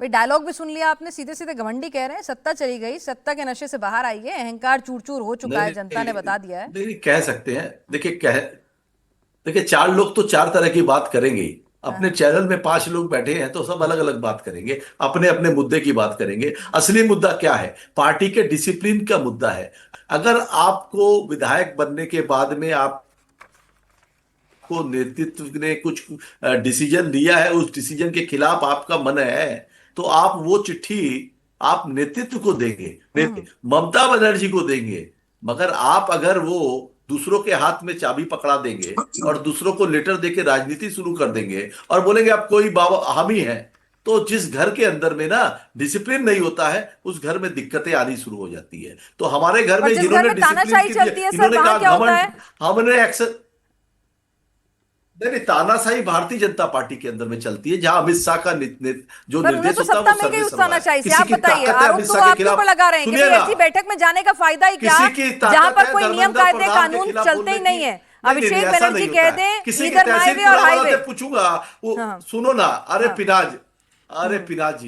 भाई डायलॉग भी सुन लिया आपने, सीधे सीधे घमंडी कह रहे हैं सत्ता चली गई, सत्ता के नशे से बाहर आई है, अहंकार चूर चूर हो चुका है, नहीं जनता ने बता दिया है। नहीं, कह सकते हैं। देखिए, चार लोग तो चार तरह की बात करेंगे ही। अपने हाँ। चैनल में पांच लोग बैठे हैं तो सब अलग अलग बात करेंगे, अपने अपने मुद्दे की बात करेंगे। असली मुद्दा क्या है? पार्टी के डिसिप्लिन का मुद्दा है। अगर आपको विधायक बनने के बाद में आपको नेतृत्व ने कुछ डिसीजन लिया है, उस डिसीजन के खिलाफ आपका मन है, तो आप वो चिट्ठी आप नेतृत्व को देंगे, हम्म। ममता बनर्जी को देंगे। मगर आप अगर वो दूसरों के हाथ में चाबी पकड़ा देंगे और दूसरों को लेटर देके राजनीति शुरू कर देंगे और बोलेंगे आप कोई बाबा हामी है, तो जिस घर के अंदर में ना डिसिप्लिन नहीं होता है, उस घर में दिक्कतें आनी शुरू हो जाती है। तो हमारे घर और में जिस घर जिन्होंने में डिसिप्लिन तानाशाही के लिए चलती है सर, इन्होंने वहां कहा क्या होता है? घमंड, हमने एक्शन। नहीं नहीं, तानाशाही भारतीय जनता पार्टी के अंदर में चलती है, जहां अमित शाह का जो पर उन्हें निर्देश तो होता है वो सत्ता मिल गई सर्वे उस सर्वा है। तानाशाही से। किसी आप की बताइए, ताकत है आरोप अमित तो शाह के आपके ऊपर खिलाफ? लगा रहे हैं कि सुनिए भाई ना, ऐसी बैठक में जाने का फायदा ही क्या, किसी की जहां ताकत पर है कोई नियम धर्मेंद्र कायदे प्रधान के कानून खिलाफ चलते बोलने ही की। नहीं है। नहीं नहीं नहीं, अभिषेक ऐसा बनर्जी नहीं कह होता है। दें किसी की इधर तहसील माईवे और पुरवाला हाईवे। से पूछूंगा, वो हाँ। सुनो ना। अरे हाँ। पिनाज, अरे हम्म। पिनाज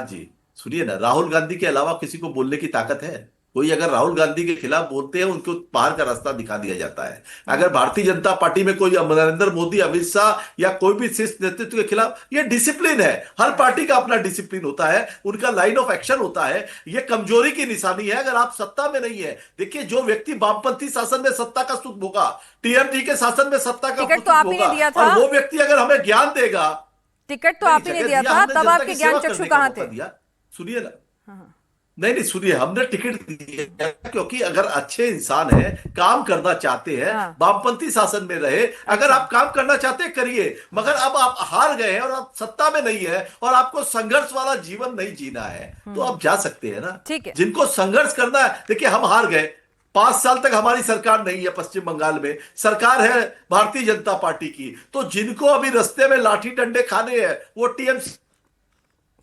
जी सुनिए ना, राहुल गांधी के अलावा किसी को बोलने की ताकत है? कोई अगर राहुल गांधी के खिलाफ बोलते हैं, उनको बाहर का रास्ता दिखा दिया जाता है। अगर हम्म। भारतीय जनता पार्टी में कोई नरेंद्र मोदी, अमित शाह या कोई भी शीर्ष नेतृत्व के खिलाफ, ये डिसिप्लिन है। हर पार्टी का अपना डिसिप्लिन होता है, उनका लाइन ऑफ एक्शन होता है। ये कमजोरी की निशानी है अगर आप सत्ता में नहीं है। देखिए, जो व्यक्ति वामपंथी शासन में सत्ता का सुख भोगा, टीएमसी के शासन में सत्ता का टिकट तो सुख आप ही ने भोगा, दिया और था। वो व्यक्ति अगर हमें ज्ञान देगा। टिकट तो नहीं, आप ही ने जगह दिया दिया था, हमने, तब जनता आपके की ज्ञान सेवा चक्षु करने का कहाँ मौका थे? दिया। सुनिए ना, हाँ। नहीं नहीं सुनिए, हमने टिकट दिया क्योंकि अगर अच्छे इंसान हैं, काम करना चाहते हैं, हाँ। वामपंथी शासन में रहे, अगर अच्छा। आप काम करना चाहते हैं करिए। मगर अब आप हार गए हैं और आप सत्ता में नहीं है और आपको संघर्ष वाला जीवन नहीं जीना है, तो आप जा सकते हैं ना। ठीक है। जिनको संघर्ष करना है, देखिए हम हार गए। 5 साल तक हमारी सरकार नहीं है, पश्चिम बंगाल में सरकार है भारतीय जनता पार्टी की। तो जिनको अभी रास्ते में लाठी डंडे खाने हैं, वो टीएमसी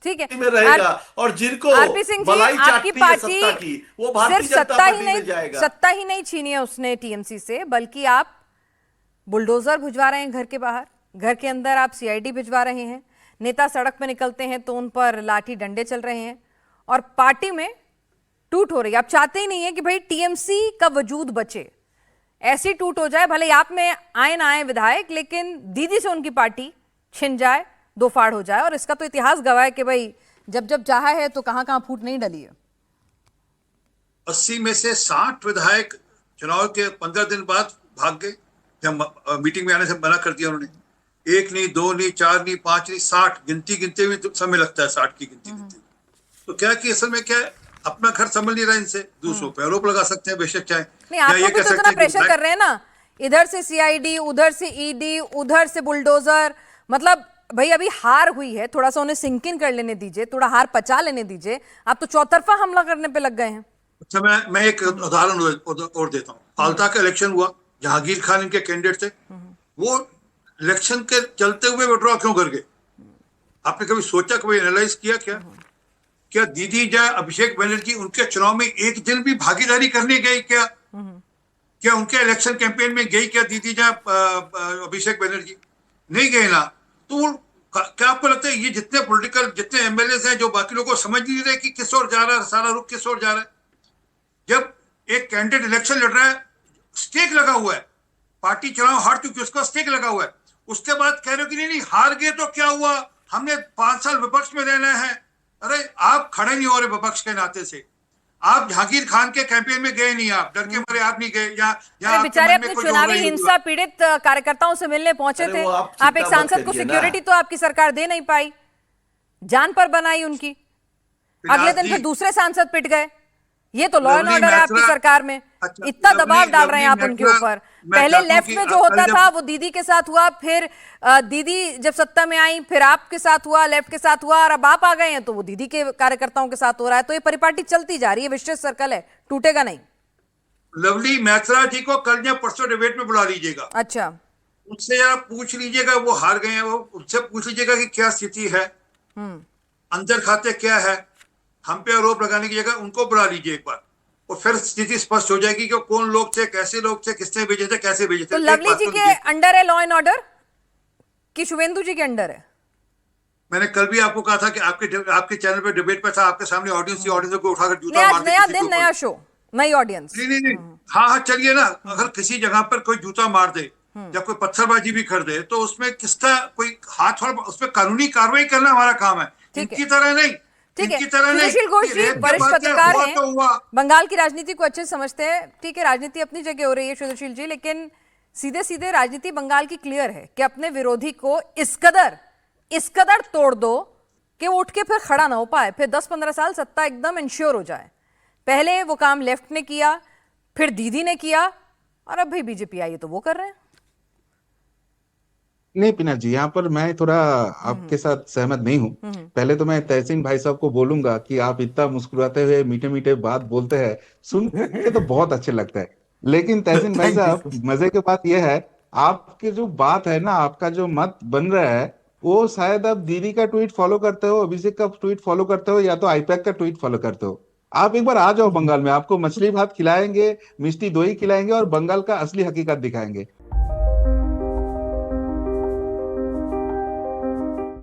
ठीक है। में रहेगा, और जिनको आरपी सिंह जी, मलाई आपकी चाटनी है पार्टी सत्ता की, वो सिर्फ भारतीय जनता पार्टी में जाएगा। सत्ता ही नहीं छीनी है उसने टीएमसी से, बल्कि आप बुलडोजर भिजवा रहे हैं घर के बाहर, घर के अंदर आप सीआईडी भिजवा रहे हैं, नेता सड़क पे निकलते हैं तो उन पर लाठी डंडे चल रहे हैं, और पार्टी में टूट हो रही है। आप चाहते ही नहीं है कि भाई टीएमसी का वजूद बचे, ऐसी टूट हो जाए, भले आप में आए ना आए विधायक, लेकिन दीदी से उनकी पार्टी छिन जाए, दो फाड़ हो जाए। और इसका तो इतिहास गवाह है कि भाई जब जब चाहा है तो कहां कहां फूट नहीं डली है। 80 में से 60 विधायक चुनाव के 15 दिन बाद भाग गए, जब मीटिंग में आने से मना कर दिया उन्होंने। एक नहीं, दो नहीं, चार नहीं, पांच नहीं, 60 गिनती गिनते हुए तो समय लगता है, 60 की गिनती गिनते हुए। तो क्या कि असल में क्या है, अपना घर संभल नहीं रहा इनसे, दूसरों पे आरोप लगा सकते हैं बेशक चाहे, नहीं, आप लोग भी तो इतना प्रेशर कर रहे हैं ना, इधर से सीआईडी, उधर से ईडी, उधर से बुलडोजर। मतलब भाई अभी हार हुई है, थोड़ा सा उन्हें सिंक इन कर लेने दीजिए, थोड़ा हार पचा लेने दीजिए, आप तो चौतरफा हमला करने पे लग गए हैं। अच्छा, मैं एक उदाहरण और देता हूँ। फालता का इलेक्शन हुआ, जहांगीर खान इनके कैंडिडेट थे, वो इलेक्शन के चलते हुए विड्रॉ क्यों कर गए? आपने कभी सोचा, कभी एनालाइज किया क्या दीदी या अभिषेक बनर्जी उनके चुनाव में एक दिन भी भागीदारी करने गई क्या? क्या उनके इलेक्शन कैंपेन में गई क्या दीदी या अभिषेक बनर्जी? नहीं गए ना। तो क्या आपको लगता है ये जितने एमएलए हैं जो बाकी लोगों को समझ नहीं रहे कि किस ओर जा रहा है, सारा रुख किस ओर जा रहा है? जब एक कैंडिडेट इलेक्शन लड़ रहा है, स्टेक लगा हुआ है, पार्टी चुनाव हार चुकी है, उसका स्टेक लगा हुआ है, उसके बाद कह रहे हो कि नहीं हार गए तो क्या हुआ, हमने 5 साल विपक्ष में रहना है। अरे आप खड़े नहीं हो रहे विपक्ष के नाते से। आप जहांगीर खान के कैंपेन में गए नहीं, आप डर के मारे आप नहीं गए, या बेचारे अपने चुनावी हिंसा पीड़ित कार्यकर्ताओं से मिलने पहुंचे थे, आप एक सांसद को सिक्योरिटी तो आपकी सरकार दे नहीं पाई, जान पर बनाई उनकी, अगले दिन फिर दूसरे सांसद पिट गए। ये तो लॉ एंड ऑर्डर है आपकी सरकार में। अच्छा, इतना दबाव डाल रहे हैं आप उनके ऊपर। पहले लेफ्ट में जो होता था वो दीदी के साथ हुआ, फिर दीदी जब सत्ता में आई फिर आपके साथ हुआ, लेफ्ट के साथ हुआ, और अब आप आ गए हैं तो वो दीदी के कार्यकर्ताओं के साथ हो रहा है। तो ये परिपाटी चलती जा रही है, विशेष सर्कल है, टूटेगा नहीं। लवली मैथरा जी को कल या परसों डिबेट में बुला लीजिएगा। अच्छा, उससे आप पूछ लीजिएगा, वो हार गए हैं, वो उससे पूछ लीजिएगा कि क्या स्थिति है, अंदर खाते क्या है। हम पे आरोप लगाने की जगह उनको बुला लीजिए एक बार, और फिर स्थिति स्पष्ट हो जाएगी कि कौन लोग थे, कैसे लोग थे, किसने भेजे थे, कैसे भेजे थे। तो लवली जी के अंडर है लॉ एंड ऑर्डर कि शुभेंदु जी के अंडर है? मैंने कल भी आपको कहा था कि आपके चैनल पे डिबेट पे था, आपके सामने ऑडियंस थी, ऑडियंस को उठाकर जूता नया मारते नया किसी के दिन, ऊपर। नया शो, नई ऑडियंस। नहीं नहीं नहीं, हाँ हाँ चलिए ना, अगर किसी जगह पर कोई जूता मार दे या कोई पत्थरबाजी भी कर दे, तो उसमें किसका कोई हाथ, और उसमें कानूनी कार्रवाई करना हमारा काम है, ठीक है। इनकी तरह नहीं, ठीक है, इनकी तरह नहीं। सुशील घोष जी रेप के वरिष्ठ बाद क्या पत्रकार हुआ हैं, तो हुआ। बंगाल की राजनीति को अच्छे से समझते हैं। ठीक है, राजनीति अपनी जगह हो रही है सुशील जी, लेकिन सीधे सीधे राजनीति बंगाल की क्लियर है कि अपने विरोधी को इस कदर तोड़ दो कि वो उठ के फिर खड़ा ना हो पाए, फिर 10-15 साल सत्ता एकदम इंश्योर हो जाए। पहले वो काम लेफ्ट ने किया, फिर दीदी ने किया, और अब भाई बीजेपी आई है तो वो कर रहे हैं। नहीं पिना जी, यहाँ पर मैं थोड़ा आपके साथ सहमत नहीं हूँ। पहले तो मैं तहसीन भाई साहब को बोलूंगा कि आप इतना मुस्कुराते हुए मीठे मीठे बात बोलते हैं, सुन के तो बहुत अच्छे लगता है। लेकिन तहसीन भाई थैंक यू। साहब, मजे की बात यह है, आपके जो बात है ना, आपका जो मत बन रहा है, वो शायद आप दीदी का ट्वीट फॉलो करते हो, अभिषेक का ट्वीट फॉलो करते हो, या तो आईपैक का ट्वीट फॉलो करते हो। आप एक बार आ जाओ बंगाल में, आपको मछली भात खिलाएंगे, मिष्टी दोई खिलाएंगे और बंगाल का असली हकीकत दिखाएंगे।